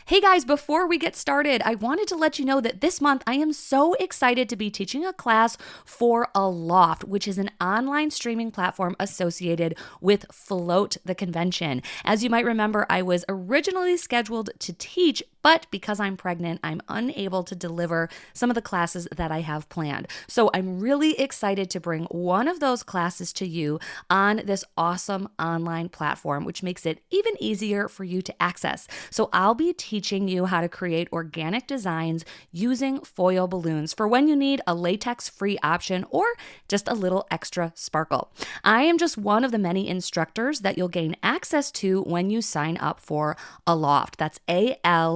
Hey guys, before we get started, I wanted to let you know that this month I am so excited to be teaching a class for Aloft, which is an online streaming platform associated with Float the Convention. As you might remember, I was originally scheduled to teach, but because I'm pregnant, I'm unable to deliver some of the classes that I have planned. So I'm really excited to bring one of those classes to you on this awesome online platform, which makes it even easier for you to access. So I'll be teaching you how to create organic designs using foil balloons for when you need a latex-free option or just a little extra sparkle. I am just one of the many instructors that you'll gain access to when you sign up for Aloft. That's ALOFT.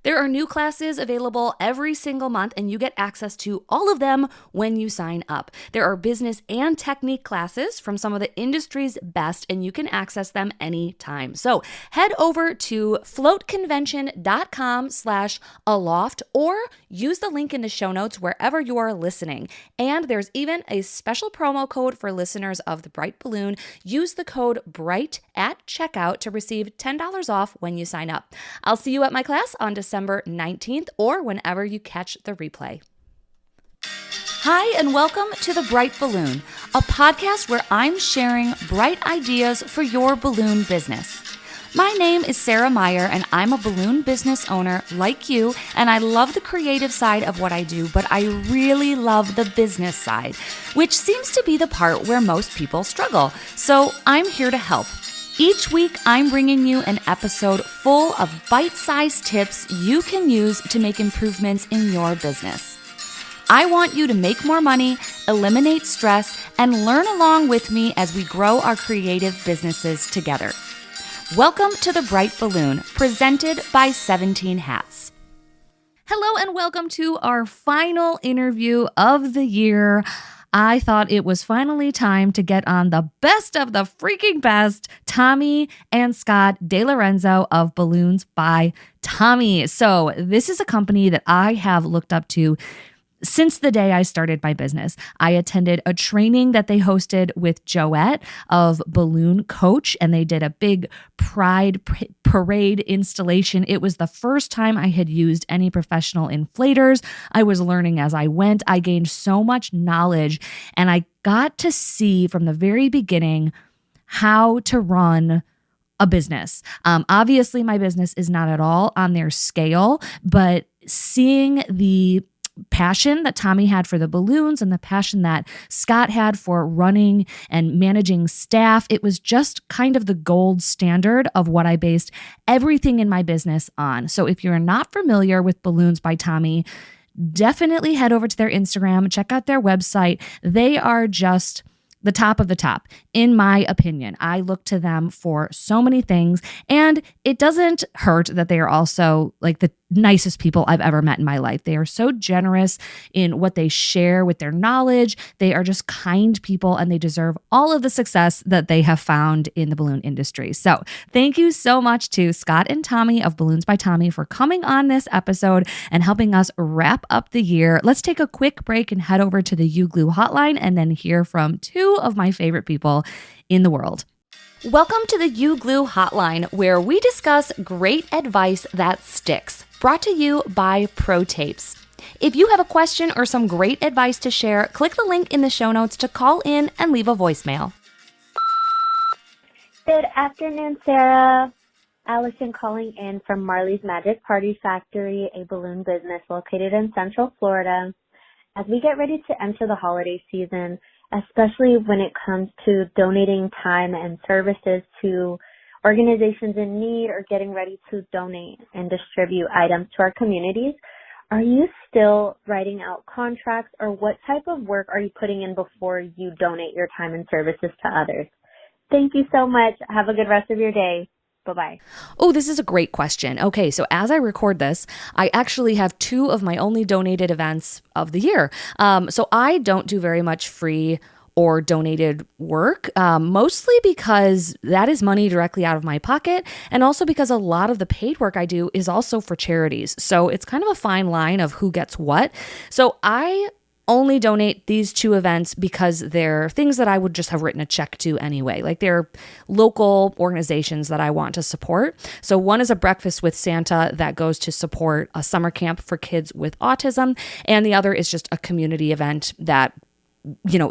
There are new classes available every single month, and you get access to all of them when you sign up. There are business and technique classes from some of the industry's best, and you can access them anytime. So head over to floatconvention.com/aloft or use the link in the show notes wherever you are listening. And there's even a special promo code for listeners of The Bright Balloon. Use the code BRIGHT at checkout to receive $10 off when you sign up. I'll see you at my class on December 19th or whenever you catch the replay. Hi, and welcome to The Bright Balloon, a podcast where I'm sharing bright ideas for your balloon business. My name is Sarah Meyer, and I'm a balloon business owner like you, and I love the creative side of what I do, but I really love the business side, which seems to be the part where most people struggle. So I'm here to help. Each week, I'm bringing you an episode full of bite-sized tips you can use to make improvements in your business. I want you to make more money, eliminate stress, and learn along with me as we grow our creative businesses together. Welcome to The Bright Balloon, presented by 17 Hats. Hello and welcome to our final interview of the year. I thought it was finally time to get on the best of the freaking best, Tommy and Scott DeLorenzo of Balloons by Tommy. So this is a company that I have looked up to since the day I started my business. I attended a training that they hosted with Joette of Balloon Coach, and they did a big pride parade installation. It was the first time I had used any professional inflators. I was learning as I went. I gained so much knowledge, and I got to see from the very beginning how to run a business. Obviously, my business is not at all on their scale, but seeing the passion that Tommy had for the balloons and the passion that Scott had for running and managing staff, it was just kind of the gold standard of what I based everything in my business on. So if you're not familiar with Balloons by Tommy, definitely head over to their Instagram, check out their website. They are just the top of the top, in my opinion. I look to them for so many things, and it doesn't hurt that they are also like the nicest people I've ever met in my life. They are so generous in what they share with their knowledge. They are just kind people, and they deserve all of the success that they have found in the balloon industry. So thank you so much to Scott and Tommy of Balloons by Tommy for coming on this episode and helping us wrap up the year. Let's take a quick break and head over to the UGlue hotline and then hear from two of my favorite people in the world. Welcome to the UGlue hotline, where we discuss great advice that sticks. Brought to you by ProTapes. If you have a question or some great advice to share, click the link in the show notes to call in and leave a voicemail. Good afternoon, Sarah. Allison calling in from Marley's Magic Party Factory, a balloon business located in Central Florida. As we get ready to enter the holiday season, especially when it comes to donating time and services to organizations in need or getting ready to donate and distribute items to our communities, are you still writing out contracts, or what type of work are you putting in before you donate your time and services to others? Thank you so much. Have a good rest of your day. Bye-bye. Oh, this is a great question. Okay, so as I record this, I actually have two of my only donated events of the year. So I don't do very much free or donated work, mostly because that is money directly out of my pocket, and also because a lot of the paid work I do is also for charities. So it's kind of a fine line of who gets what. So I only donate these 2 events because they're things that I would just have written a check to anyway. Like they're local organizations that I want to support. So one is a breakfast with Santa that goes to support a summer camp for kids with autism. And the other is just a community event that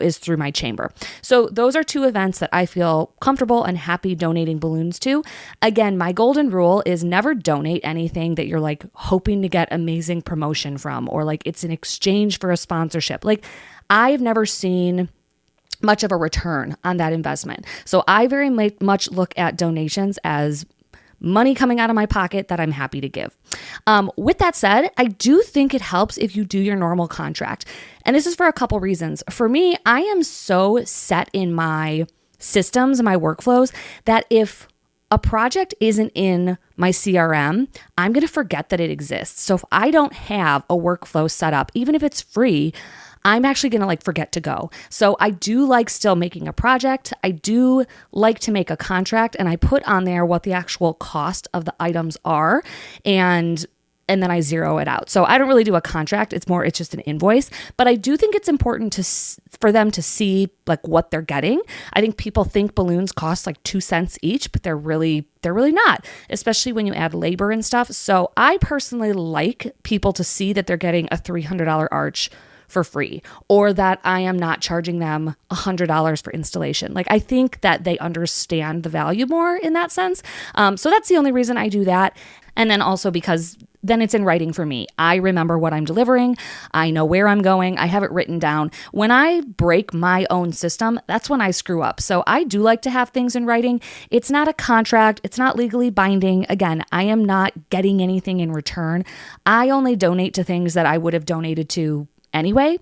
is through my chamber. So those are 2 events that I feel comfortable and happy donating balloons to. Again, my golden rule is never donate anything that you're like hoping to get amazing promotion from, or like it's in exchange for a sponsorship. Like I've never seen much of a return on that investment. So I very much look at donations as money coming out of my pocket that I'm happy to give. With that said, I do think it helps if you do your normal contract. And this is for a couple reasons. For me, I am so set in my systems and my workflows that if a project isn't in my CRM, I'm going to forget that it exists. So if I don't have a workflow set up, even if it's free, I'm actually going to like forget to go. So I do like still making a project. I do like to make a contract, and I put on there what the actual cost of the items are, and then I zero it out. So I don't really do a contract. It's just an invoice, but I do think it's important for them to see like what they're getting. I think people think balloons cost like 2 cents each, but they're really not, especially when you add labor and stuff. So I personally like people to see that they're getting a $300 arch for free, or that I am not charging them $100 for installation. Like I think that they understand the value more in that sense. So that's the only reason I do that. And then also because then it's in writing for me. I remember what I'm delivering. I know where I'm going. I have it written down. When I break my own system, that's when I screw up. So I do like to have things in writing. It's not a contract. It's not legally binding. Again, I am not getting anything in return. I only donate to things that I would have donated to anyway,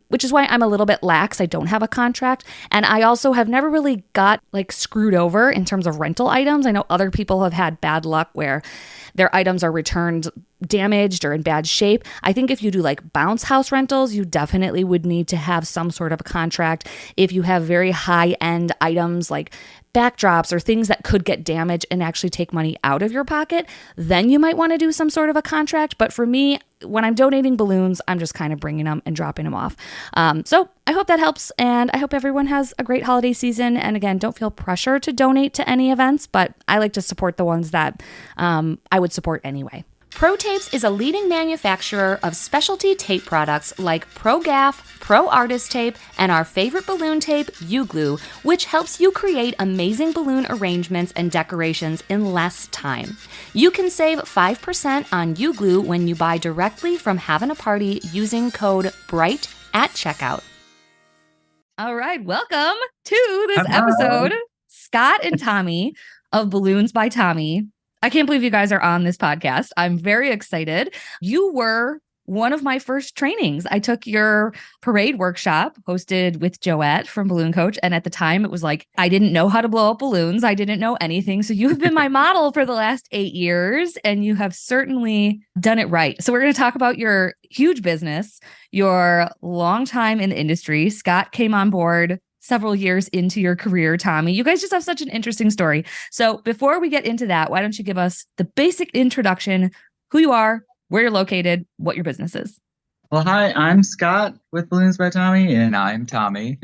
which is why I'm a little bit lax. I don't have a contract. And I also have never really got like screwed over in terms of rental items. I know other people have had bad luck where their items are returned damaged or in bad shape. I think if you do like bounce house rentals, you definitely would need to have some sort of a contract. If you have very high end items like backdrops or things that could get damaged and actually take money out of your pocket, then you might want to do some sort of a contract. But for me, when I'm donating balloons, I'm just kind of bringing them and dropping them off. So I hope that helps. And I hope everyone has a great holiday season. And again, don't feel pressure to donate to any events, but I like to support the ones that I would support anyway. Pro Tapes is a leading manufacturer of specialty tape products like Pro Gaff, Pro Artist Tape, and our favorite balloon tape, U-Glue, which helps you create amazing balloon arrangements and decorations in less time. You can save 5% on U-Glue when you buy directly from Having a Party using code BRIGHT at checkout. All right, welcome to this episode, Scott and Tommy of Balloons by Tommy. I can't believe you guys are on this podcast. I'm very excited. You were one of my first trainings. I took your parade workshop hosted with Joette from Balloon Coach. And at the time it was like, I didn't know how to blow up balloons. I didn't know anything. So you have been my model for the last 8 years, and you have certainly done it right. So we're going to talk about your huge business, your long time in the industry. Scott came on board several years into your career, Tommy. You guys just have such an interesting story. So before we get into that, why don't you give us the basic introduction, who you are, where you're located, what your business is. Well, hi, I'm Scott with Balloons by Tommy. And I'm Tommy.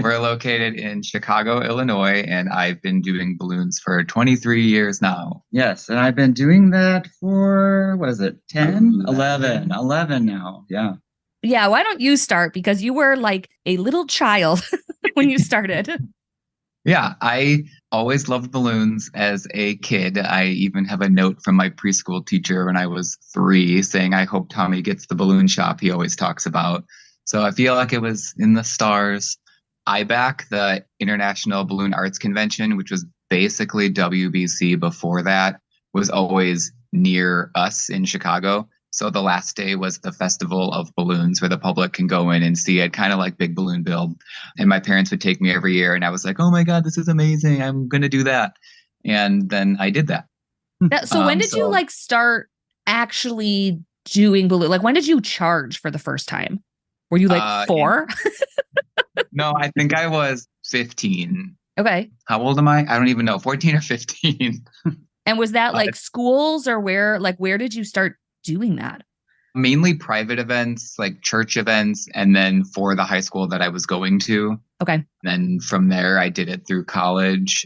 We're located in Chicago, Illinois, and I've been doing balloons for 23 years now. Yes, and I've been doing that for, 10? 11 now, yeah. Yeah, why don't you start? Because you were like a little child when you started. Yeah, I always loved balloons as a kid. I even have a note from my preschool teacher when I was 3 saying, I hope Tommy gets the balloon shop he always talks about. So I feel like it was in the stars. IBAC, the International Balloon Arts Convention, which was basically WBC before that, was always near us in Chicago. So the last day was the Festival of Balloons where the public can go in and see it, kind of like Big Balloon Build. And my parents would take me every year, and I was like, oh my God, this is amazing. I'm going to do that. And then I did that. So when did you like start actually doing balloon? Like when did you charge for the first time? Were you like 4? No, I think I was 15. Okay. How old am I? I don't even know. 14 or 15. And was that like schools or where did you start doing that? Mainly private events, like church events, and then for the high school that I was going to. Okay. Then from there, I did it through college.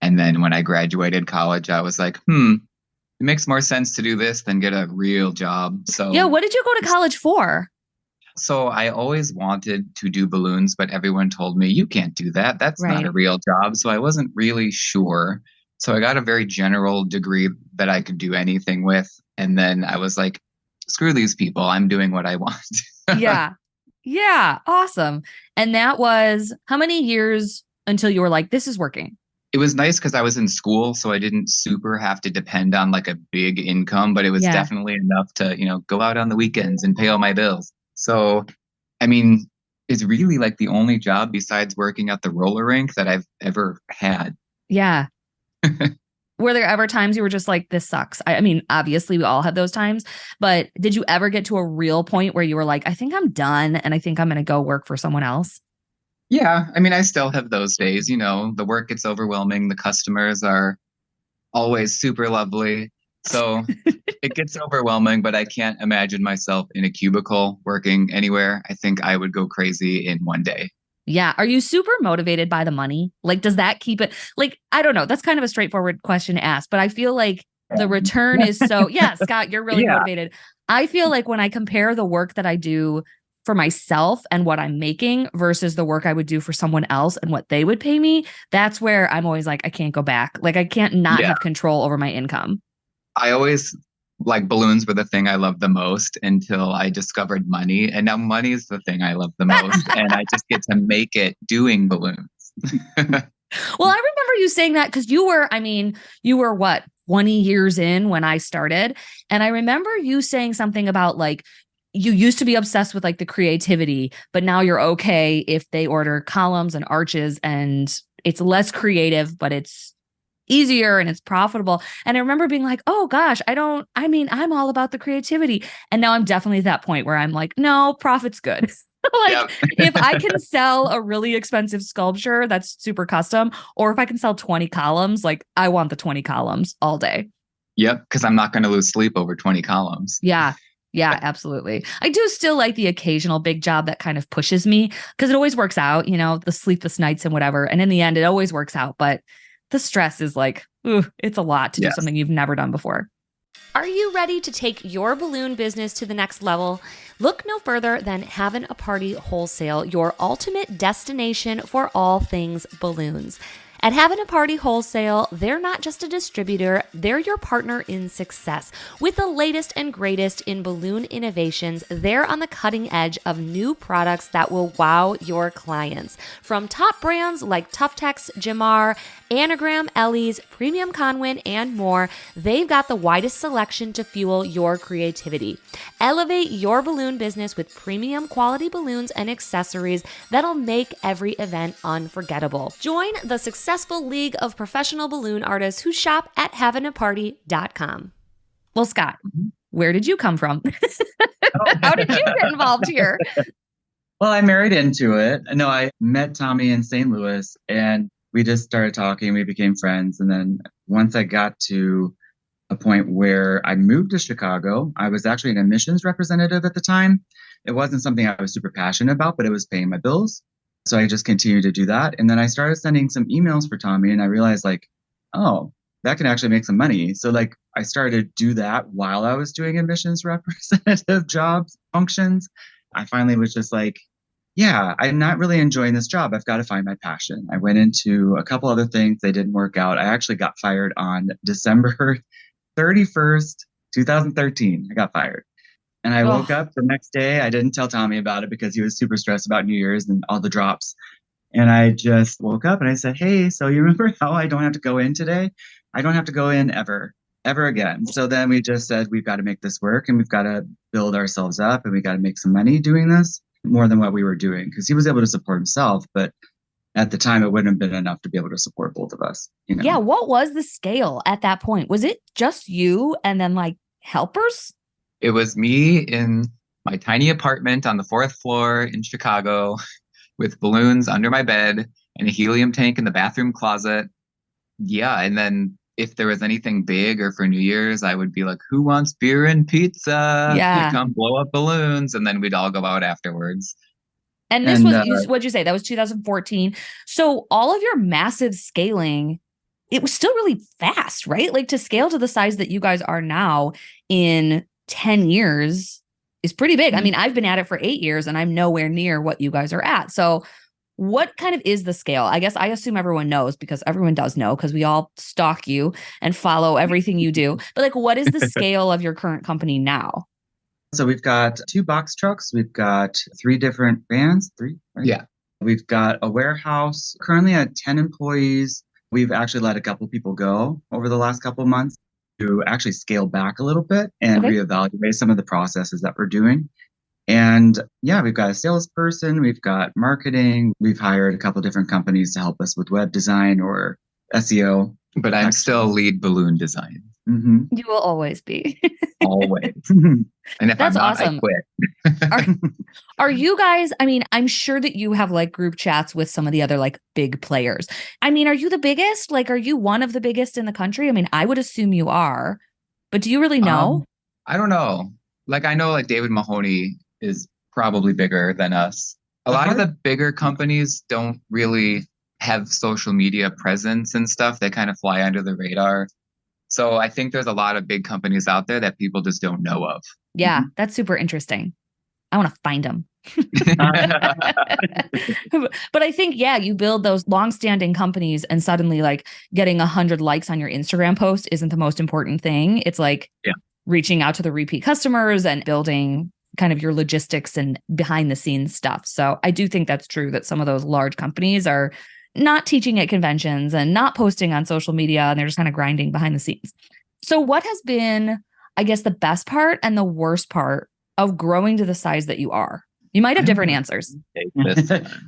And then when I graduated college, I was like, it makes more sense to do this than get a real job. So Yeah. What did you go to college for? So I always wanted to do balloons, but everyone told me you can't do that. That's not Right. a real job. So I wasn't really sure. So I got a very general degree that I could do anything with. And then I was like, screw these people. I'm doing what I want. Yeah. Yeah. Awesome. And that was how many years until you were like, this is working? It was nice because I was in school, so I didn't super have to depend on like a big income, but it was Yeah. definitely enough to, go out on the weekends and pay all my bills. So, I mean, it's really like the only job besides working at the roller rink that I've ever had. Yeah. Were there ever times you were just like, this sucks? I mean, obviously we all have those times, but did you ever get to a real point where you were like, I think I'm done and I think I'm going to go work for someone else? Yeah, I mean, I still have those days, the work gets overwhelming. The customers are always super lovely. So it gets overwhelming, but I can't imagine myself in a cubicle working anywhere. I think I would go crazy in one day. Yeah. Are you super motivated by the money? Like, does that keep it? Like, I don't know. That's kind of a straightforward question to ask, but I feel like the return is so, yeah, Scott, you're really Yeah. motivated. I feel like when I compare the work that I do for myself and what I'm making versus the work I would do for someone else and what they would pay me, that's where I'm always like, I can't go back. Like, I can't not Yeah. have control over my income. I always like balloons were the thing I loved the most until I discovered money. And now money is the thing I love the most. And I just get to make it doing balloons. Well, I remember you saying that because you were what, 20 years in when I started. And I remember you saying something about like, you used to be obsessed with like the creativity, but now you're okay if they order columns and arches and it's less creative, but it's easier and it's profitable. And I remember being like, oh gosh, I'm all about the creativity. And now I'm definitely at that point where I'm like, no, profit's good. Like Yep. if I can sell a really expensive sculpture that's super custom, or if I can sell 20 columns, like I want the 20 columns all day. Yep. Because I'm not going to lose sleep over 20 columns. Yeah. Yeah, absolutely. I do still like the occasional big job that kind of pushes me because it always works out, the sleepless nights and whatever. And in the end, it always works out. But the stress is like, ooh, it's a lot to do Yes. something you've never done before. Are you ready to take your balloon business to the next level? Look no further than Having a Party Wholesale, your ultimate destination for all things balloons. At Having a Party Wholesale, they're not just a distributor, they're your partner in success. With the latest and greatest in balloon innovations, they're on the cutting edge of new products that will wow your clients. From top brands like Tuftex, Jamar, Anagram, Ellie's, Premium Conwin, and more, they've got the widest selection to fuel your creativity. Elevate your balloon business with premium quality balloons and accessories that'll make every event unforgettable. Join the successful league of professional balloon artists who shop at havingaparty.com. Well, Scott, where did you come from? How did you get involved here? Well, I married into it. No, I met Tommy in St. Louis and we just started talking. We became friends. And then once I got to a point where I moved to Chicago, I was actually an admissions representative at the time. It wasn't something I was super passionate about, but it was paying my bills. So I just continued to do that. And then I started sending some emails for Tommy and I realized like, oh, that can actually make some money. So like I started to do that while I was doing admissions representative jobs, functions. I finally was just like, yeah, I'm not really enjoying this job. I've got to find my passion. I went into a couple other things. They didn't work out. I actually got fired on December 31st, 2013. I got fired. And I woke up the next day. I didn't tell Tommy about it because he was super stressed about New Year's and all the drops. And I just woke up and I said, hey, so you remember how I don't have to go in today? I don't have to go in ever again. So then we just said, we've got to make this work and we've got to build ourselves up and we got to make some money doing this more than what we were doing because he was able to support himself. But at the time, it wouldn't have been enough to be able to support both of us. Yeah. What was the scale at that point? Was it just you and then like helpers? It was me in my tiny apartment on the 4th floor in Chicago with balloons under my bed and a helium tank in the bathroom closet. Yeah. And then if there was anything big or for New Year's, I would be like, who wants beer and pizza? Yeah. Come blow up balloons. And then we'd all go out afterwards. And this was, what'd you say? That was 2014. So all of your massive scaling, it was still really fast, right? Like to scale to the size that you guys are now in 10 years is pretty big. I mean, I've been at it for 8 years and I'm nowhere near what you guys are at. So what kind of is the scale? I guess I assume everyone knows because everyone does know because we all stalk you and follow everything you do. But like, what is the scale of your current company now? So we've got 2 box trucks. We've got 3 different vans. 3, right? Yeah. We've got a warehouse currently at 10 employees. We've actually let a couple people go over the last couple of months to actually scale back a little bit and reevaluate some of the processes that we're doing. And yeah, we've got a salesperson, we've got marketing, we've hired a couple different companies to help us with web design or SEO. But I'm still lead balloon design. Mm-hmm. You will always be. Always. And if That's I'm not, awesome. I quit. Are you guys, I mean, I'm sure that you have like group chats with some of the other like big players. I mean, are you the biggest? Like, are you one of the biggest in the country? I mean, I would assume you are, but do you really know? I don't know. Like, I know like David Mahoney is probably bigger than us. A lot of the bigger companies don't really have social media presence and stuff. They kind of fly under the radar. So I think there's a lot of big companies out there that people just don't know of. Yeah, that's super interesting. I want to find them. But I think, yeah, you build those longstanding companies and suddenly like getting 100 likes on your Instagram post isn't the most important thing. It's like reaching out to the repeat customers and building kind of your logistics and behind the scenes stuff. So I do think that's true that some of those large companies are not teaching at conventions and not posting on social media, and they're just kind of grinding behind the scenes. So what has been, I guess, the best part and the worst part of growing to the size that you are? You might have different answers.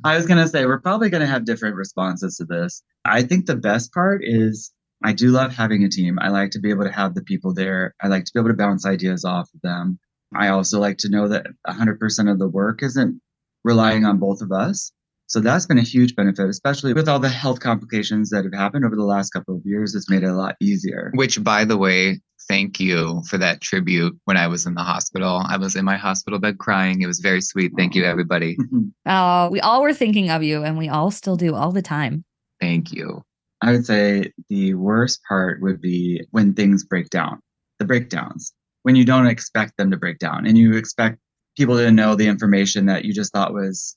I was going to say, we're probably going to have different responses to this. I think the best part is I do love having a team. I like to be able to have the people there. I like to be able to bounce ideas off of them. I also like to know that 100% of the work isn't relying on both of us. So that's been a huge benefit, especially with all the health complications that have happened over the last couple of years. It's made it a lot easier. Which, by the way, thank you for that tribute when I was in the hospital. I was in my hospital bed crying. It was very sweet. Thank you, everybody. Oh, we all were thinking of you, and we all still do all the time. Thank you. I would say the worst part would be when things break down, the breakdowns, when you don't expect them to break down and you expect people to know the information that you just thought was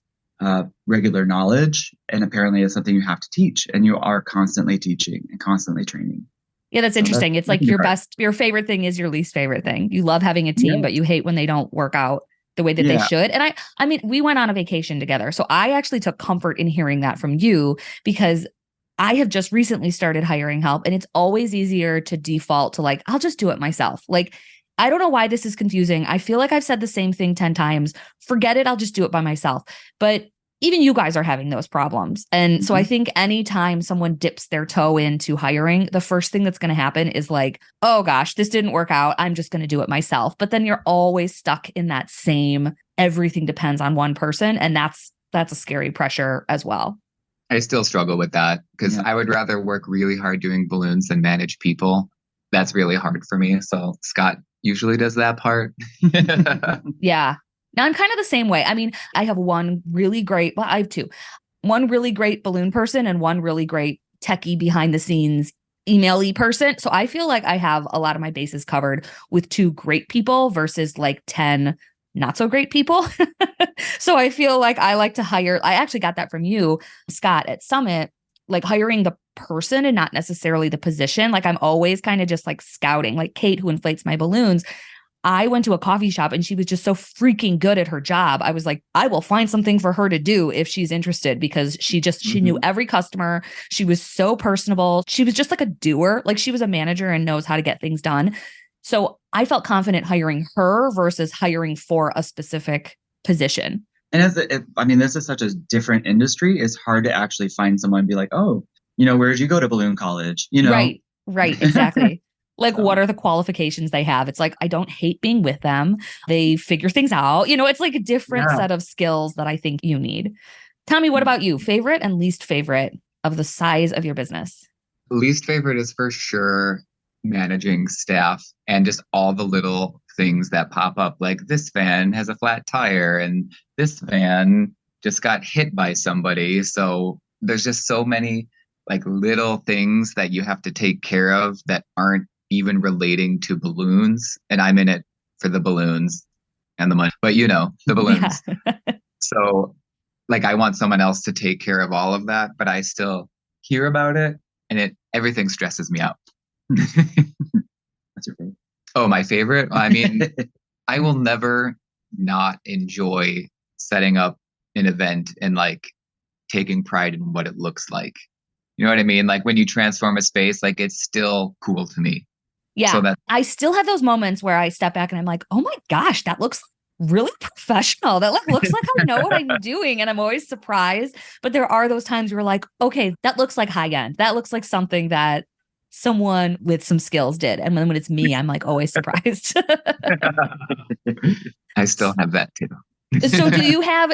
regular knowledge. And apparently it's something you have to teach, and you are constantly teaching and constantly training. Yeah, that's interesting. It's like your favorite thing is your least favorite thing. You love having a team, but you hate when they don't work out the way that they should. And I mean, we went on a vacation together. So I actually took comfort in hearing that from you, because I have just recently started hiring help, and it's always easier to default to like, I'll just do it myself. Like, I don't know why this is confusing. I feel like I've said the same thing 10 times. Forget it. I'll just do it by myself. But even you guys are having those problems. And so I think anytime someone dips their toe into hiring, the first thing that's going to happen is like, oh gosh, this didn't work out. I'm just going to do it myself. But then you're always stuck in that same, everything depends on one person. And that's a scary pressure as well. I still struggle with that because I would rather work really hard doing balloons than manage people. That's really hard for me. So Scott usually does that part. Yeah. Now I'm kind of the same way. I mean, I have one really great, well, I have 2, one really great balloon person and one really great techie behind the scenes email-y person. So I feel like I have a lot of my bases covered with 2 great people versus like 10 not so great people. So I feel like I like to hire, I actually got that from you, Scott, at Summit, like hiring the person and not necessarily the position. Like I'm always kind of just like scouting, like Kate, who inflates my balloons. I went to a coffee shop and she was just so freaking good at her job. I was like, I will find something for her to do if she's interested, because she knew every customer. She was so personable. She was just like a doer. Like she was a manager and knows how to get things done. So I felt confident hiring her versus hiring for a specific position. And this is such a different industry. It's hard to actually find someone and be like, oh, where did you go to balloon college? Right, exactly. Like, what are the qualifications they have? It's like, I don't hate being with them. They figure things out. It's like a different set of skills that I think you need. Tommy, what about you? Favorite and least favorite of the size of your business? Least favorite is for sure managing staff and just all the little things that pop up. Like this van has a flat tire and this van just got hit by somebody. So there's just so many like little things that you have to take care of that aren't even relating to balloons. And I'm in it for the balloons and the money, but the balloons. Yeah. So like I want someone else to take care of all of that, but I still hear about it and everything stresses me out. That's your favorite. Oh, my favorite? I mean, I will never not enjoy setting up an event and like taking pride in what it looks like. You know what I mean? Like when you transform a space, like it's still cool to me. Yeah. So I still have those moments where I step back and I'm like, oh my gosh, that looks really professional. That looks like I know what I'm doing. And I'm always surprised. But there are those times where like, okay, that looks like high end. That looks like something that someone with some skills did. And when it's me, I'm like always surprised. I still have that too. So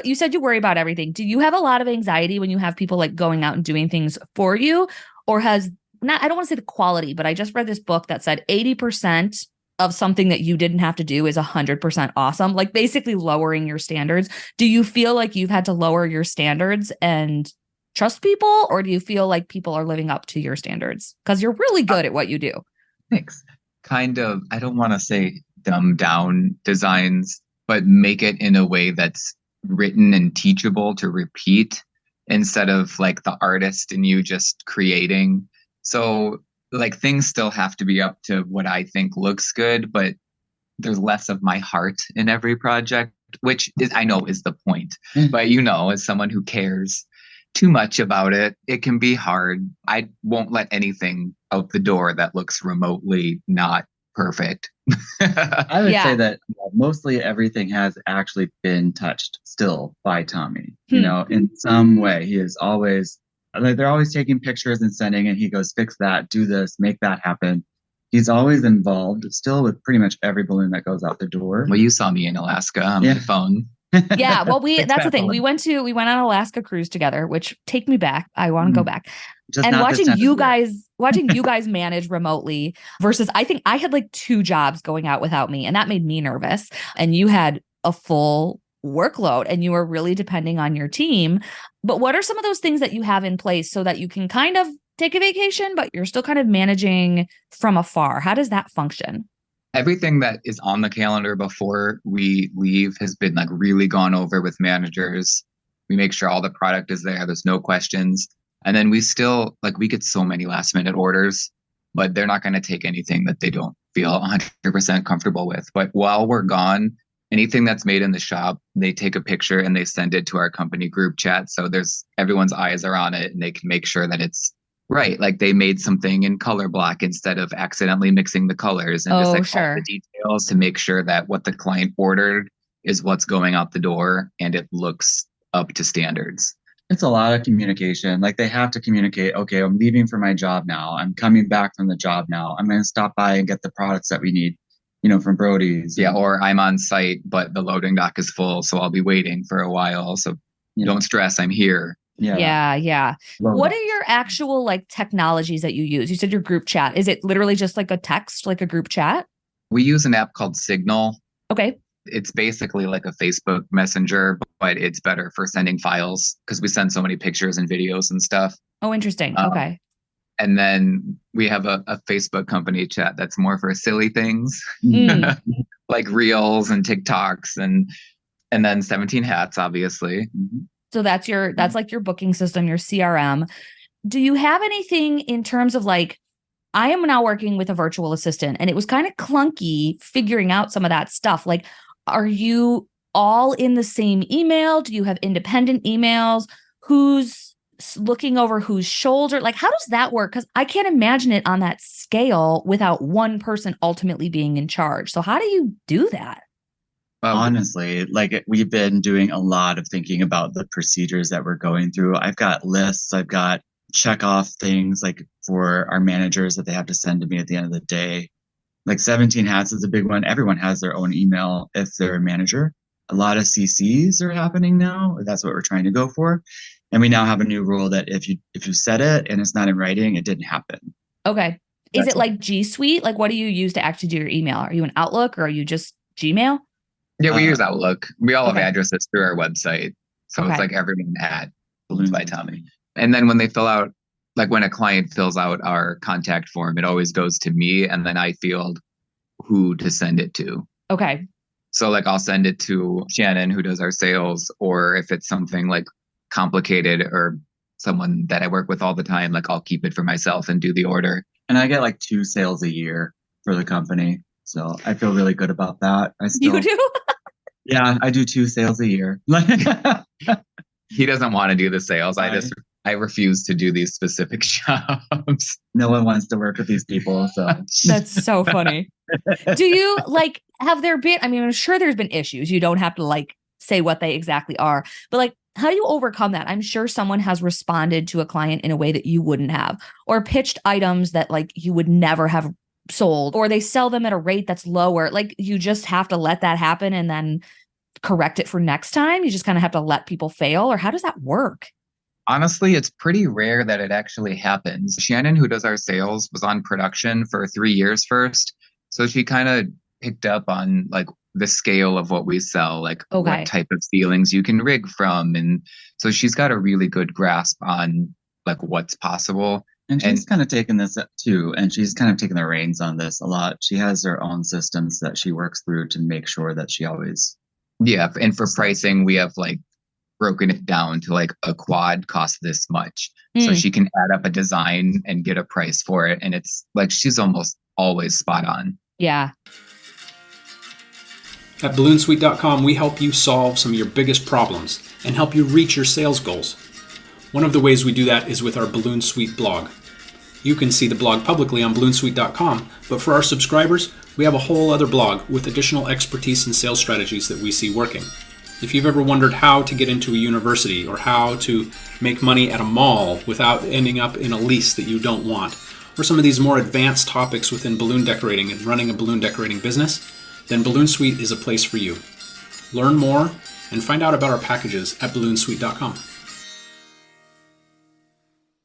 you said you worry about everything. Do you have a lot of anxiety when you have people like going out and doing things for you? Or I don't want to say the quality, but I just read this book that said 80% of something that you didn't have to do is 100% awesome, like basically lowering your standards. Do you feel like you've had to lower your standards and trust people, or do you feel like people are living up to your standards? Because you're really good at what you do. Thanks. Kind of, I don't want to say dumb down designs, but make it in a way that's written and teachable to repeat instead of like the artist and you just creating. So like things still have to be up to what I think looks good, but there's less of my heart in every project, which I know is the point. But as someone who cares too much about it, it can be hard. I won't let anything out the door that looks remotely not perfect. I would say that mostly everything has actually been touched still by Tommy, in some way. He is always like, they're always taking pictures and sending, and he goes, fix that, do this, make that happen. He's always involved still with pretty much every balloon that goes out the door. Well, you saw me in Alaska on my phone. Yeah, well, that's the thing. We went on an Alaska cruise together, which take me back. I want to go back. Just and watching you guys manage remotely versus I think I had like 2 jobs going out without me, and that made me nervous. And you had a full workload and you were really depending on your team. But what are some of those things that you have in place so that you can kind of take a vacation, but you're still kind of managing from afar? How does that function? Everything that is on the calendar before we leave has been like really gone over with managers. We make sure all the product is there. There's no questions. And then we still we get so many last minute orders, but they're not going to take anything that they don't feel 100% comfortable with. But while we're gone, anything that's made in the shop, they take a picture and they send it to our company group chat. So everyone's eyes are on it and they can make sure that it's right. Like they made something in color block instead of accidentally mixing the colors, and all the details to make sure that what the client ordered is what's going out the door and it looks up to standards. It's a lot of communication. Like they have to communicate, okay, I'm leaving for my job now. I'm coming back from the job now. I'm going to stop by and get the products that we need, from Brody's. Yeah. Or I'm on site, but the loading dock is full. So I'll be waiting for a while. So don't stress. I'm here. Yeah. What are your actual like technologies that you use? You said your group chat. Is it literally just like a text, like a group chat? We use an app called Signal. Okay. It's basically like a Facebook Messenger, but it's better for sending files because we send so many pictures and videos and stuff. Oh, interesting. Okay. And then we have a Facebook company chat that's more for silly things like Reels and TikToks and then 17 Hats, obviously. So that's like your booking system, your CRM. Do you have anything in terms of like, I am now working with a virtual assistant and it was kind of clunky figuring out some of that stuff. Like, are you all in the same email? Do you have independent emails? Who's looking over whose shoulder? Like, how does that work? Because I can't imagine it on that scale without one person ultimately being in charge. So how do you do that? Honestly, we've been doing a lot of thinking about the procedures that we're going through. I've got lists. I've got check off things like for our managers that they have to send to me at the end of the day. Like 17 Hats is a big one. Everyone has their own email if they're a manager. A lot of CCs are happening now. That's what we're trying to go for. And we now have a new rule that if you said it and it's not in writing, it didn't happen. Okay. Is That's it all. like G Suite? Like, what do you use to actually do your email? Are you an Outlook or are you just Gmail? Yeah, we use Uh, Outlook. We all have Okay. addresses through our website. So it's Okay. like everyone at Balloons by Tommy. And then when they fill out, like when a client fills out our contact form, it always goes to me and then I field who to send it to. Okay. So like I'll send it to Shannon who does our sales, or if it's something like complicated or someone that I work with all the time, like I'll keep it for myself and do the order. And I get like 2 sales a year for the company. So I feel really good about that. You do? Yeah, I do 2 sales a year. He doesn't want to do the sales. Right. I refuse to do these specific jobs. No one wants to work with these people. So That's so funny. Do you like, have there been, I mean, I'm sure there's been issues. You don't have to like say what they exactly are, but like, how do you overcome that? I'm sure someone has responded to a client in a way that you wouldn't have, or pitched items that like you would never have sold, or they sell them at a rate that's lower. Like you just have to let that happen and then correct it for next time. You just kind of have to let people fail, or how does that work? Honestly, it's pretty rare that it actually happens. Shannon, who does our sales, was on production for 3 years first. So she kind of picked up on like the scale of what we sell, like Okay. what type of ceilings you can rig from. And so she's got a really good grasp on like what's possible. and she's kind of taken this up too, and she's kind of taken the reins on this a lot. She has her own systems that she works through to make sure that she always. Yeah. And for pricing, we have like broken it down to like a quad costs this much. So Mm. she can add up a design and get a price for it. And it's like she's almost always spot on. Yeah. At BalloonSuite.com, we help you solve some of your biggest problems and help you reach your sales goals. One of the ways we do that is with our Balloon Suite blog. You can see the blog publicly on BalloonSuite.com, but for our subscribers, we have a whole other blog with additional expertise and sales strategies that we see working. If you've ever wondered how to get into a university or how to make money at a mall without ending up in a lease that you don't want, or some of these more advanced topics within balloon decorating and running a balloon decorating business, then Balloon Suite is a place for you. Learn more and find out about our packages at BalloonSuite.com.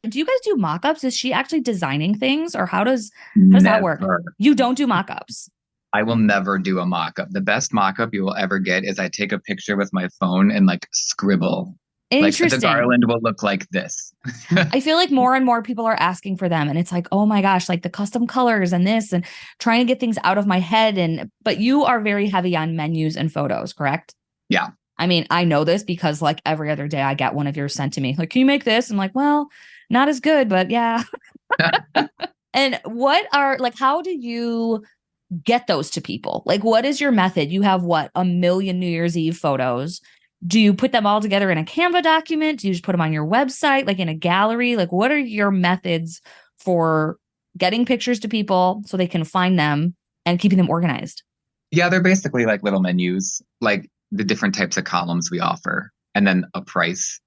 Do you guys do mock-ups? Is she actually designing things, or how does that work? Never. You don't do mock-ups. I will never do a mock-up. The best mock-up you will ever get is I take a picture with my phone and like scribble. Like the Interesting. garland will look like this. I feel like more and more people are asking for them, and it's like, oh my gosh, like the custom colors and this, and trying to get things out of my head. But you are very heavy on menus and photos, correct? Yeah. I mean, I know this because like every other day I get one of yours sent to me. Like, can you make this? I'm like, well, not as good, but yeah. And what are like, how do you get those to people? Like, what is your method? You have what, 1 million New Year's Eve photos. Do you put them all together in a Canva document? Do you just put them on your website, like in a gallery? Like, what are your methods for getting pictures to people so they can find them and keeping them organized? Yeah, they're basically like little menus, like the different types of columns we offer, and then a price.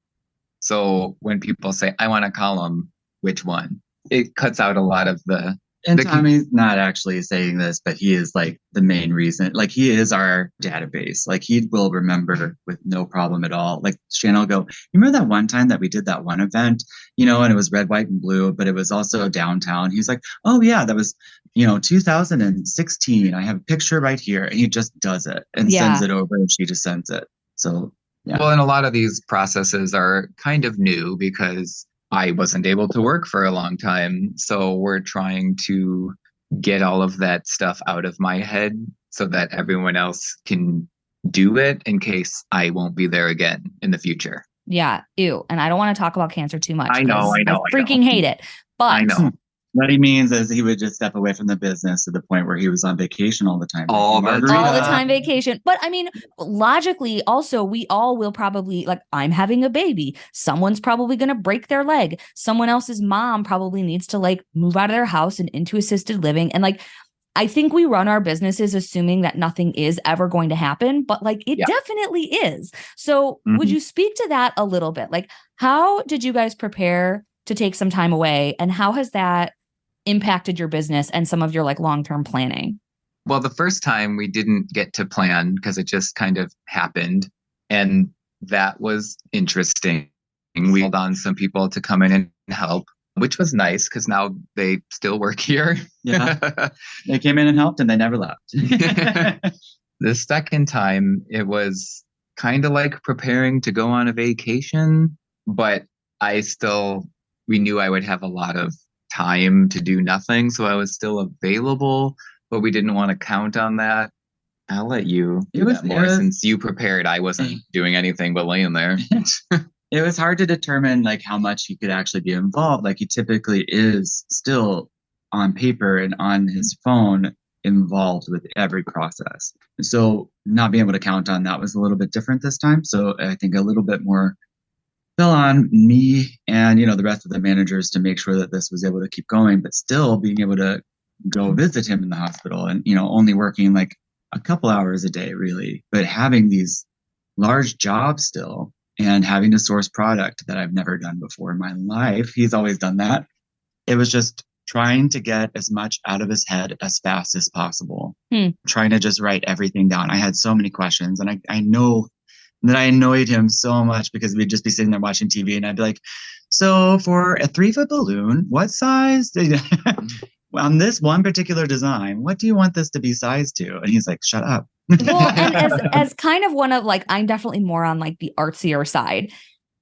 So when people say, I want a column, which one? It cuts out a lot of the. And Tommy's not actually saying this, but he is like the main reason. Like he is our database. Like he will remember with no problem at all. Like Shannon will go, you remember that one time that we did that one event, and it was red, white, and blue, but it was also downtown. He's like, oh yeah, that was, 2016. I have a picture right here. And he just does it and sends it over, and she just sends it. So yeah. Well, and a lot of these processes are kind of new because I wasn't able to work for a long time. So we're trying to get all of that stuff out of my head so that everyone else can do it in case I won't be there again in the future. Yeah. Ew. And I don't want to talk about cancer too much. I know. I freaking hate it. But I know. What he means is he would just step away from the business to the point where he was on vacation all the time. All the time vacation. But I mean, logically, also, we all will probably, like, I'm having a baby. Someone's probably going to break their leg. Someone else's mom probably needs to like move out of their house and into assisted living. And like, I think we run our businesses assuming that nothing is ever going to happen, but like it definitely is. So would you speak to that a little bit? Like, how did you guys prepare to take some time away, and how has that impacted your business and some of your like long-term planning? Well, the first time we didn't get to plan because it just kind of happened. And that was interesting. We called on some people to come in and help, which was nice because now they still work here. Yeah. They came in and helped and they never left. The second time, it was kind of like preparing to go on a vacation, but we knew I would have a lot of time to do nothing. So I was still available, but we didn't want to count on that. I'll let you do that more since you prepared. I wasn't doing anything but laying there. It was hard to determine like how much he could actually be involved. Like he typically is still on paper and on his phone involved with every process. So not being able to count on that was a little bit different this time. So I think a little bit more fell on me and, the rest of the managers to make sure that this was able to keep going, but still being able to go visit him in the hospital and, only working like a couple hours a day really, but having these large jobs still and having to source product that I've never done before in my life. He's always done that. It was just trying to get as much out of his head as fast as possible, trying to just write everything down. I had so many questions and I know that I annoyed him so much because we'd just be sitting there watching TV and I'd be like, so for a 3-foot balloon, what size? On this one particular design, what do you want this to be sized to? And he's like, shut up. Well, and as kind of one of like, I'm definitely more on like the artsier side.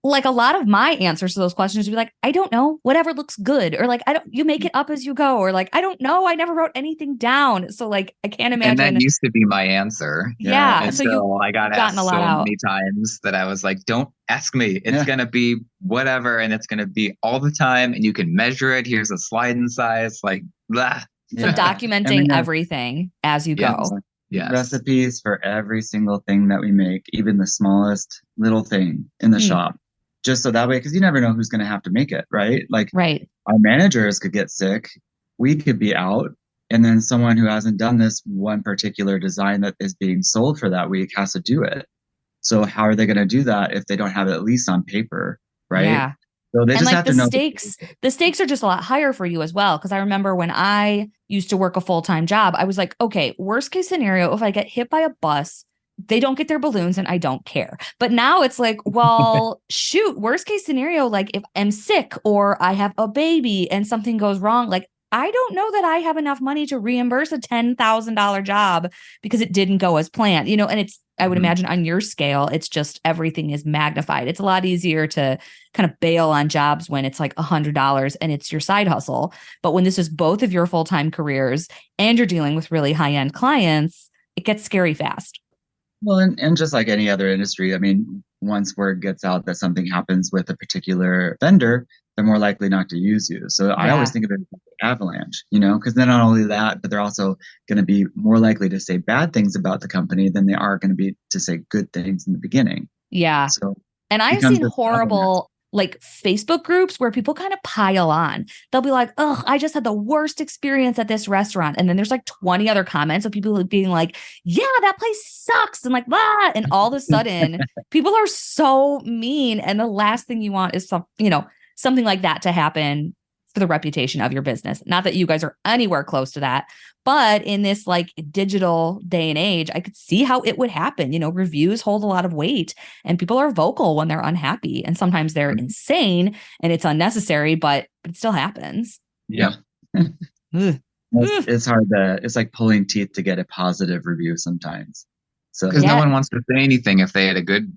Like a lot of my answers to those questions would be like, I don't know, whatever looks good. Or like, you make it up as you go. Or like, I don't know. I never wrote anything down. So like, I can't imagine. And that used to be my answer. Yeah. And so I got asked so many times that I was like, don't ask me. It's going to be whatever. And it's going to be all the time. And you can measure it. Here's a slide in size. Like, blah. So documenting everything as you go. Yes. Recipes for every single thing that we make, even the smallest little thing in the shop. Just so that way, because you never know who's going to have to make it, right? Like our managers could get sick, we could be out, and then someone who hasn't done this one particular design that is being sold for that week has to do it. So how are they going to do that if they don't have it at least on paper, right? Yeah. So they just have to know. The stakes are just a lot higher for you as well. Because I remember when I used to work a full-time job, I was like, okay, worst case scenario, if I get hit by a bus, they don't get their balloons and I don't care. But now it's like, well, shoot, worst case scenario, like if I'm sick or I have a baby and something goes wrong, like I don't know that I have enough money to reimburse a $10,000 job because it didn't go as planned, and it's, I would imagine on your scale, it's just everything is magnified. It's a lot easier to kind of bail on jobs when it's like $100 and it's your side hustle. But when this is both of your full-time careers and you're dealing with really high-end clients, it gets scary fast. Well, and just like any other industry, I mean, once word gets out that something happens with a particular vendor, they're more likely not to use you. So I always think of it as an avalanche, because then not only that, but they're also going to be more likely to say bad things about the company than they are going to be to say good things in the beginning. Yeah. So, and I've seen horrible like Facebook groups where people kind of pile on. They'll be like, oh, I just had the worst experience at this restaurant. And then there's like 20 other comments of people being like, yeah, that place sucks. And like, blah. And all of a sudden people are so mean. And the last thing you want is something like that to happen for the reputation of your business. Not that you guys are anywhere close to that, but in this like digital day and age, I could see how it would happen. Reviews hold a lot of weight and people are vocal when they're unhappy and sometimes they're insane and it's unnecessary, but it still happens. Yeah. It's hard it's like pulling teeth to get a positive review sometimes. So because no one wants to say anything if they had a good,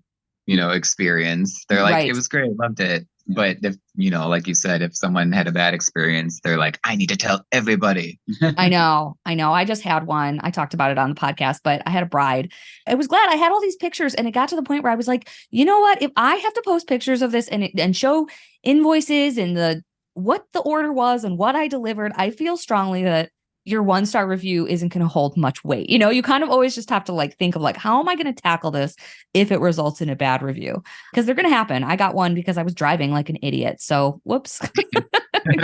experience. They're like, it was great. Loved it. But if, like you said, if someone had a bad experience, they're like, I need to tell everybody. I know. I just had one. I talked about it on the podcast, but I had a bride. I was glad I had all these pictures and it got to the point where I was like, you know what? If I have to post pictures of this and show invoices and what the order was and what I delivered, I feel strongly that your 1-star review isn't going to hold much weight. You kind of always just have to like think of like, how am I going to tackle this if it results in a bad review? Because they're going to happen. I got one because I was driving like an idiot. So whoops,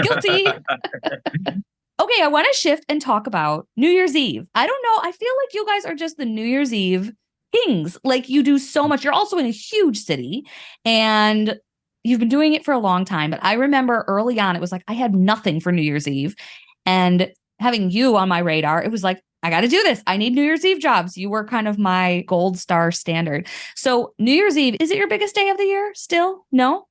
guilty. Okay. I want to shift and talk about New Year's Eve. I don't know. I feel like you guys are just the New Year's Eve kings. Like you do so much. You're also in a huge city and you've been doing it for a long time. But I remember early on, it was like, I had nothing for New Year's Eve and having you on my radar, it was like, I got to do this. I need New Year's Eve jobs. You were kind of my gold star standard. So New Year's Eve, is it your biggest day of the year still? No?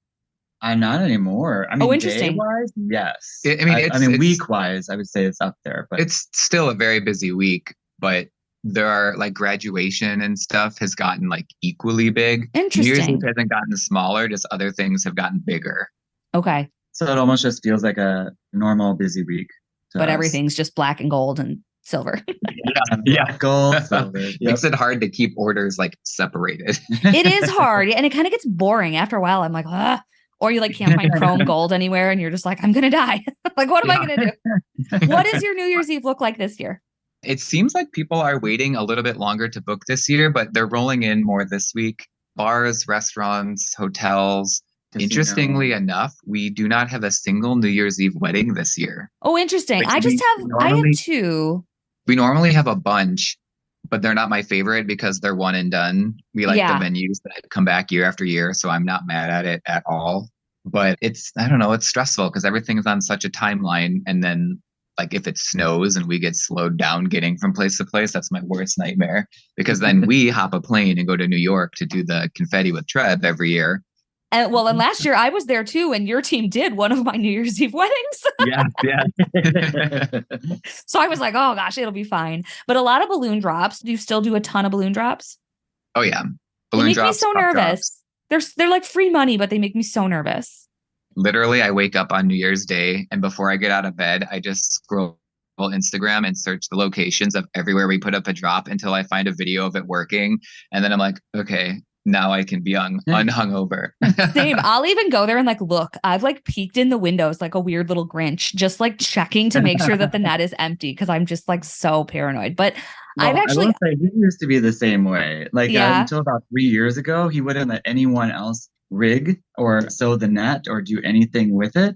Not anymore. I mean, interesting. day-wise, yes. I mean, it's week-wise, I would say it's up there, but it's still a very busy week, but there are like graduation and stuff has gotten like equally big. New Year's Eve Interesting. hasn't gotten smaller, just other things have gotten bigger. Okay. so it almost just feels like a normal busy week to But us. everything's just black and gold and silver. Yeah. Gold, silver. Yep. Makes it hard to keep orders like separated. It is hard. And it kind of gets boring after a while. I'm like, ah. Or you like can't find chrome gold anywhere and you're just like, I'm going to die. Like, what am I going to do? What does your New Year's Eve look like this year? It seems like people are waiting a little bit longer to book this year, but they're rolling in more this week. Bars, restaurants, hotels. Casino. Interestingly enough, we do not have a single New Year's Eve wedding this year. Oh, interesting. Which I have normally- two. We normally have a bunch, but they're not my favorite because they're one and done. We like Yeah. the venues that come back year after year, so I'm not mad at it at all. But I don't know, it's stressful because everything's on such a timeline. And then like if it snows and we get slowed down getting from place to place, that's my worst nightmare. Because then we hop a plane and go to New York to do the confetti with Trev every year. And last year I was there too, and your team did one of my New Year's Eve weddings. Yeah. So I was like, oh gosh, it'll be fine. But a lot of balloon drops. Do you still do a ton of balloon drops? Oh yeah. They Balloon make drops, me so pop nervous. drops. They're like free money, but they make me so nervous. Literally, I wake up on New Year's Day, and before I get out of bed, I just scroll Instagram and search the locations of everywhere we put up a drop until I find a video of it working. And then I'm like, okay, now I can be unhungover. Same. I'll even go there and like, look, I've like peeked in the windows like a weird little Grinch, just like checking to make sure that the net is empty because I'm just like so paranoid. But I've actually, I will say he used to be the same way. Like Yeah. until about 3 years ago, he wouldn't let anyone else rig or sew the net or do anything with it.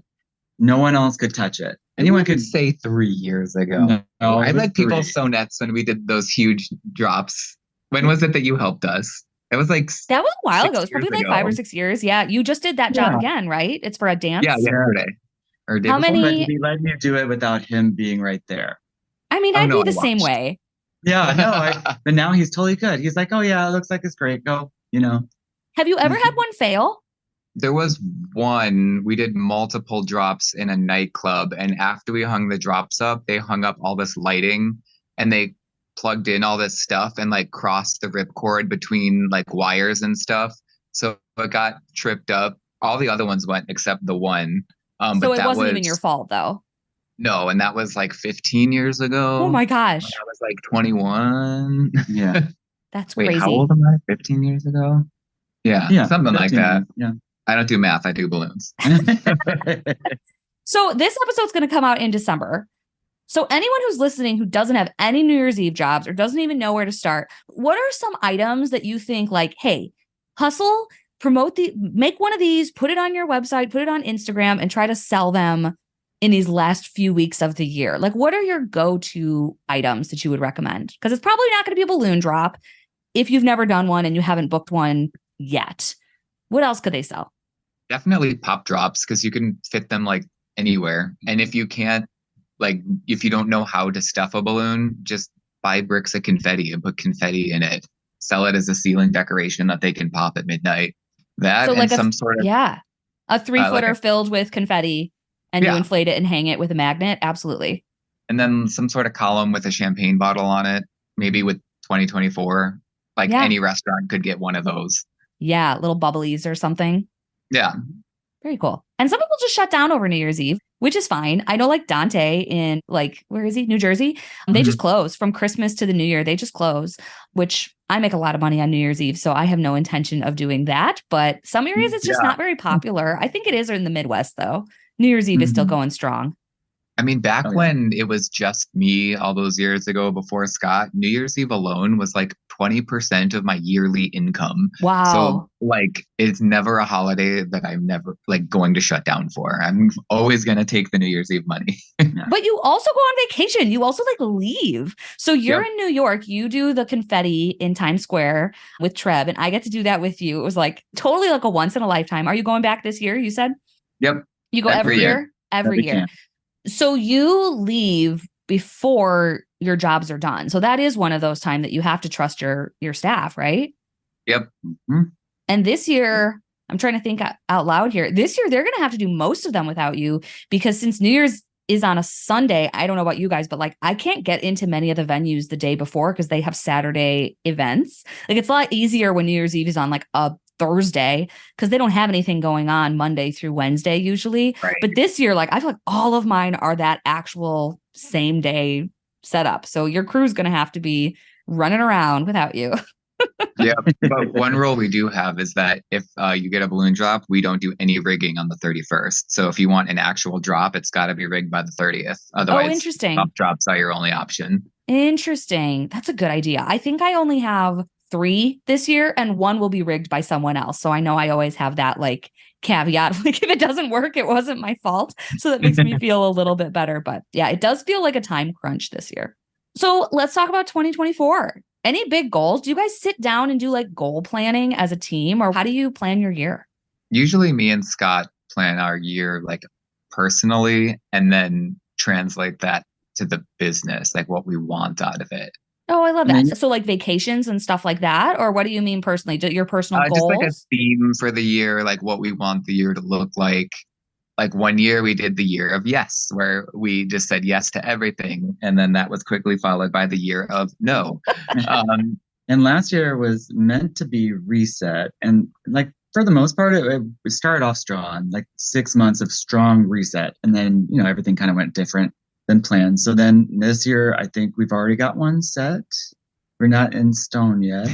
No one else could touch it. Anyone could say 3 years ago. No, I it was let people 3. sew nets when we did those huge drops. When was it that you helped us? It was like that was a while 6 ago. It's probably years like 5 or ago. 6 years. Yeah. You just did that job Yeah. again, right? It's for a dance. Yeah, yesterday. Or day How before. many- But he let me do it without him being right there. I mean, Oh, I'd no, be the I same watched. way. Yeah, no, but now he's totally good. He's like, oh yeah, it looks like it's great. Go, Have you ever had one fail? There was one, we did multiple drops in a nightclub, and after we hung the drops up, they hung up all this lighting and they plugged in all this stuff and like crossed the ripcord between like wires and stuff. So it got tripped up. All the other ones went except the one. So But it that wasn't was even your fault though. No, and that was like 15 years ago. Oh my When gosh. I was like 21. Yeah. That's Wait, crazy. how old am I? 15 years ago? Yeah, something like 15, that. Yeah. I don't do math, I do balloons. So this episode's going to come out in December. So anyone who's listening who doesn't have any New Year's Eve jobs or doesn't even know where to start, what are some items that you think like, hey, hustle, make one of these, put it on your website, put it on Instagram and try to sell them in these last few weeks of the year? Like, what are your go-to items that you would recommend? Because it's probably not going to be a balloon drop if you've never done one and you haven't booked one yet. What else could they sell? Definitely pop drops because you can fit them like anywhere. And if you can't, like, if you don't know how to stuff a balloon, just buy bricks of confetti and put confetti in it. Sell it as a ceiling decoration that they can pop at midnight. That So and like some sort of a 3-footer a- filled with confetti and you Yeah. inflate it and hang it with a magnet. Absolutely. and then some sort of column with a champagne bottle on it, maybe with 2024. Like Yeah. any restaurant could get one of those. Yeah. Little bubblies or something. Yeah. Very cool. And some people just shut down over New Year's Eve, which is fine. I know like Dante in like, where is he? New Jersey. They just close from Christmas to the New Year. They just close, which I make a lot of money on New Year's Eve. So I have no intention of doing that. But some areas it's just not very popular. I think it is in the Midwest though. New Year's Eve is still going strong. I mean, back Oh, yeah. when it was just me all those years ago before Scott, New Year's Eve alone was like 20% of my yearly income. Wow. So like it's never a holiday that I'm never like going to shut down for. I'm always going to take the New Year's Eve money. But you also go on vacation. You also like leave. So you're Yep. in New York. You do the confetti in Times Square with Trev, and I get to do that with you. It was like totally like a once in a lifetime. Are you going back this year? You said Yep. you go every Every year. year. Every Every year. camp. So you leave before your jobs are done. So that is one of those times that you have to trust your staff, right? Yep. And this year, I'm trying to think out loud here. This year, they're going to have to do most of them without you because since New Year's is on a Sunday, I don't know about you guys, but like I can't get into many of the venues the day before because they have Saturday events. Like it's a lot easier when New Year's Eve is on like a Thursday because they don't have anything going on Monday through Wednesday usually. Right. But this year, like I feel like all of mine are that actual same day setup. So your crew's going to have to be running around without you. Yeah, but one rule we do have is that if you get a balloon drop, we don't do any rigging on the 31st. So if you want an actual drop, it's got to be rigged by the 30th. Otherwise, interesting. Drops are your only option. Interesting. That's a good idea. I think I only have 3 this year and 1 will be rigged by someone else. So I know I always have that like caveat of like if it doesn't work, it wasn't my fault. So that makes me feel a little bit better. But yeah, it does feel like a time crunch this year. So let's talk about 2024. Any big goals? Do you guys sit down and do like goal planning as a team or how do you plan your year? Usually me and Scott plan our year like personally and then translate that to the business, like what we want out of it. Oh, I love that. So like vacations and stuff like that? Or what do you mean personally? Your personal goals? Just like a theme for the year, like what we want the year to look like. Like one year we did the year of yes, where we just said yes to everything. And then that was quickly followed by the year of no. And last year was meant to be reset. And like for the most part, it started off strong, like 6 months of strong reset. And then, everything kind of went different than planned. So then this year, I think we've already got one set. We're not in stone yet.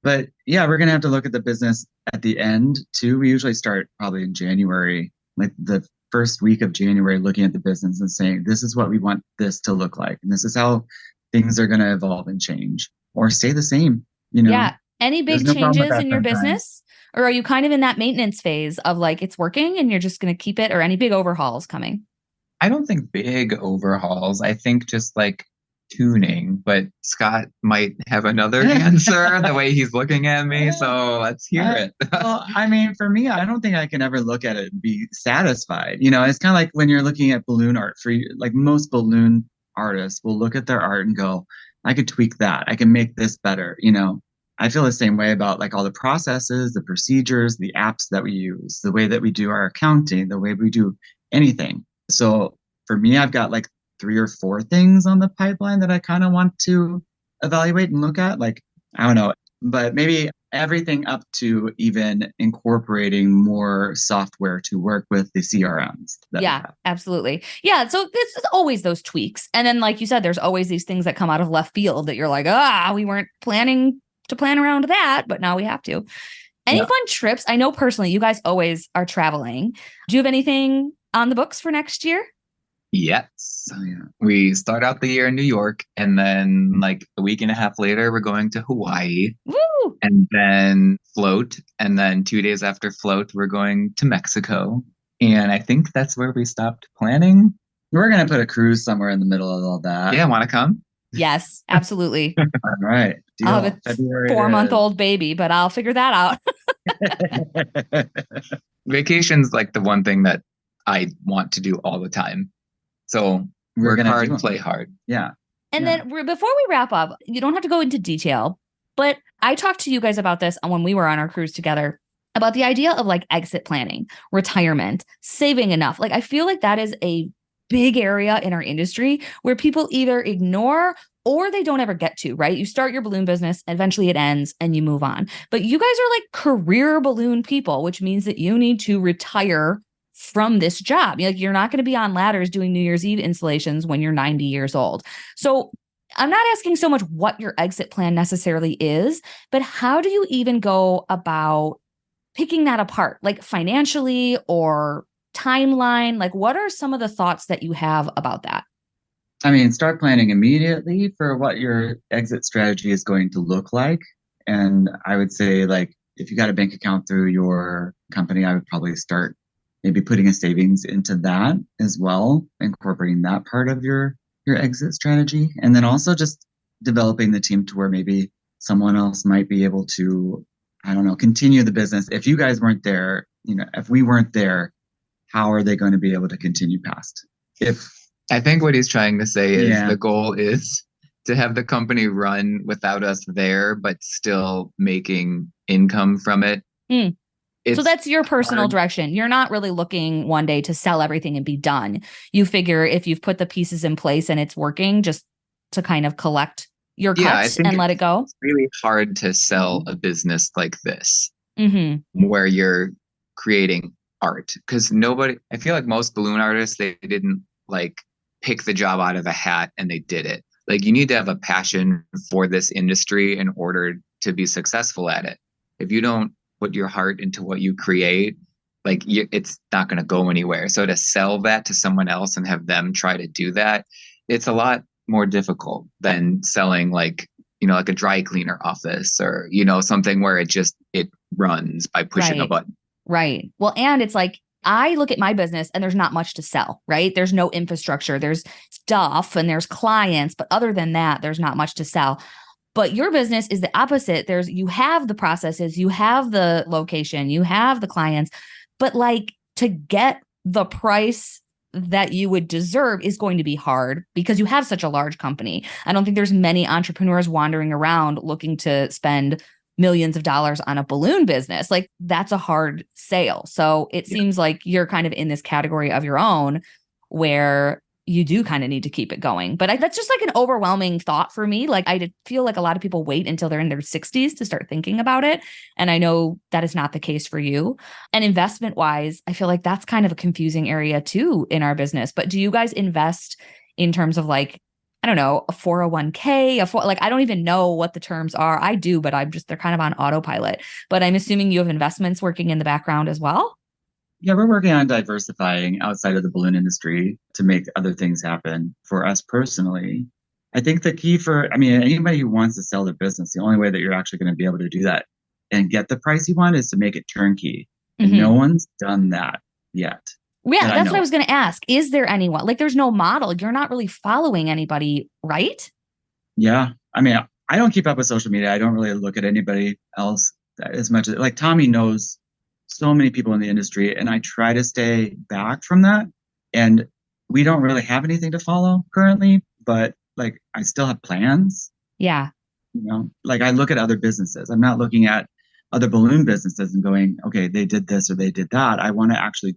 But yeah, we're going to have to look at the business at the end too. We usually start probably in January, like the first week of January, looking at the business and saying, this is what we want this to look like. And this is how things are going to evolve and change or stay the same. Yeah. Any big changes in your business? Or are you kind of in that maintenance phase of like, it's working and you're just going to keep it, or any big overhauls coming? I don't think big overhauls. I think just like tuning, but Scott might have another answer the way he's looking at me. So let's hear it. Well, I mean, for me, I don't think I can ever look at it and be satisfied. It's kind of like when you're looking at balloon art like most balloon artists will look at their art and go, I could tweak that. I can make this better. I feel the same way about like all the processes, the procedures, the apps that we use, the way that we do our accounting, the way we do anything. So for me, I've got like 3 or 4 things on the pipeline that I kind of want to evaluate and look at. Like, I don't know, but maybe everything up to even incorporating more software to work with the CRMs. Yeah, absolutely. Yeah. So this is always those tweaks. And then, like you said, there's always these things that come out of left field that you're like, we weren't planning to plan around that, but now we have to. Any fun trips? I know personally, you guys always are traveling. Do you have anything on the books for next year? Yes. We start out the year in New York, and then like a week and a half later, we're going to Hawaii. Woo! And then float. And then 2 days after float, we're going to Mexico. And I think that's where we stopped planning. We're going to put a cruise somewhere in the middle of all that. Yeah, want to come? Yes, absolutely. All right. I'll have a 4-month-old baby, but I'll figure that out. Vacation's like the one thing that I want to do all the time. So work hard, play hard. Yeah. And then before we wrap up, you don't have to go into detail, but I talked to you guys about this when we were on our cruise together about the idea of like exit planning, retirement, saving enough. Like, I feel like that is a big area in our industry where people either ignore or they don't ever get to, right? You start your balloon business, eventually it ends and you move on. But you guys are like career balloon people, which means that you need to retire from this job. You're not going to be on ladders doing New Year's Eve installations when you're 90 years old. So I'm not asking so much what your exit plan necessarily is, but how do you even go about picking that apart, like financially or timeline? Like, what are some of the thoughts that you have about that? I mean, start planning immediately for what your exit strategy is going to look like. And I would say, like, if you got a bank account through your company, I would probably start maybe putting a savings into that as well, incorporating that part of your exit strategy. And then also just developing the team to where maybe someone else might be able to, I don't know, continue the business. If you guys weren't there, if we weren't there, how are they going to be able to continue past? I think what he's trying to say is the goal is to have the company run without us there, but still making income from it. So that's your personal direction. You're not really looking one day to sell everything and be done. You figure if you've put the pieces in place and it's working, just to kind of collect your cuts and let it go. It's really hard to sell a business like this, where you're creating art, because I feel like most balloon artists, they didn't like pick the job out of a hat and they did it. Like, you need to have a passion for this industry in order to be successful at it. If you don't put your heart into what you create, like it's not going to go anywhere. So to sell that to someone else and have them try to do that, it's a lot more difficult than selling like a dry cleaner office or, something where it runs by pushing a button. Right. Well, and it's like, I look at my business and there's not much to sell, right? There's no infrastructure, there's stuff and there's clients, but other than that, there's not much to sell. But your business is the opposite. You have the processes, you have the location, you have the clients, but like to get the price that you would deserve is going to be hard because you have such a large company. I don't think there's many entrepreneurs wandering around looking to spend millions of dollars on a balloon business. Like, that's a hard sale. So it seems like you're kind of in this category of your own where you do kind of need to keep it going. But that's just like an overwhelming thought for me. Like, I feel like a lot of people wait until they're in their 60s to start thinking about it. And I know that is not the case for you. And investment wise, I feel like that's kind of a confusing area too in our business. But do you guys invest in terms of like, I don't know, a 401k, I don't even know what the terms are. I do, but they're kind of on autopilot. But I'm assuming you have investments working in the background as well? Yeah, we're working on diversifying outside of the balloon industry to make other things happen for us personally. I think the key anybody who wants to sell their business, the only way that you're actually going to be able to do that and get the price you want is to make it turnkey. And no one's done that yet. Yeah, that's what I was going to ask. Is there anyone? Like, there's no model. You're not really following anybody, right? Yeah. I don't keep up with social media. I don't really look at anybody else as much. Like, Tommy knows so many people in the industry, and I try to stay back from that. And we don't really have anything to follow currently, but like, I still have plans. Yeah. Like, I look at other businesses. I'm not looking at other balloon businesses and going, okay, they did this or they did that. I want to actually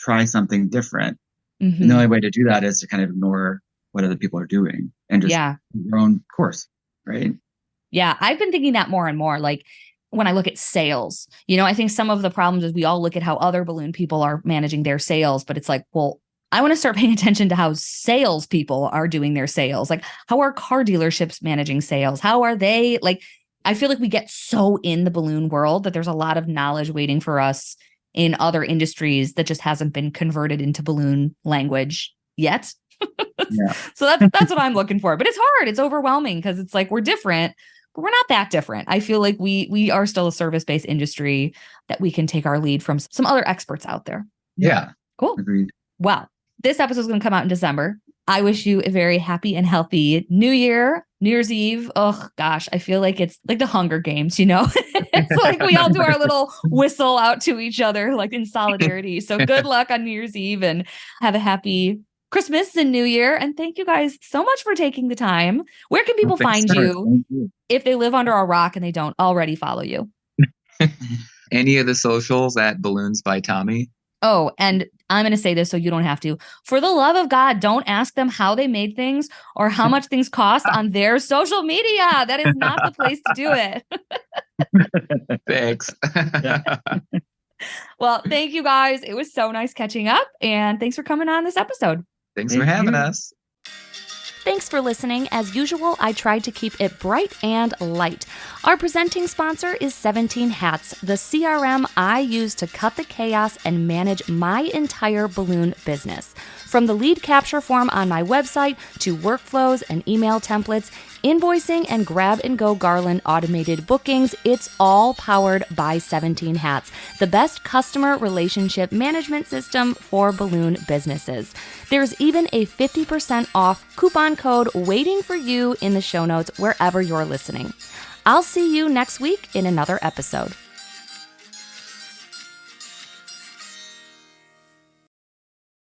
try something different. And the only way to do that is to kind of ignore what other people are doing and just your own course. Right. Yeah. I've been thinking that more and more. Like, when I look at sales, I think some of the problems is we all look at how other balloon people are managing their sales, but it's like, well, I want to start paying attention to how salespeople are doing their sales. Like, how are car dealerships managing sales? How are they like, I feel like we get so in the balloon world that there's a lot of knowledge waiting for us in other industries that just hasn't been converted into balloon language yet. So that's what I'm looking for, but it's hard. It's overwhelming because it's like, we're different, but we're not that different. I feel like we are still a service-based industry that we can take our lead from some other experts out there. Yeah. Cool. Agreed. Well, this episode is going to come out in December. I wish you a very happy and healthy New Year, New Year's Eve. Oh gosh, I feel like it's like the Hunger Games, It's like we all do our little whistle out to each other, like in solidarity. So good luck on New Year's Eve and have a happy Christmas and New Year. And thank you guys so much for taking the time. Where can people find you if they live under a rock and they don't already follow you? Any of the socials at Balloons by Tommy. Oh, and I'm going to say this so you don't have to. For the love of God, don't ask them how they made things or how much things cost on their social media. That is not the place to do it. Thanks. Well, thank you guys. It was so nice catching up. And thanks for coming on this episode. Thanks for having us. Thanks for listening. As usual, I tried to keep it bright and light. Our presenting sponsor is 17 Hats, the CRM I use to cut the chaos and manage my entire balloon business. From the lead capture form on my website to workflows and email templates, invoicing and grab-and-go garland automated bookings, it's all powered by 17 Hats, the best customer relationship management system for balloon businesses. There's even a 50% off coupon code waiting for you in the show notes wherever you're listening. I'll see you next week in another episode.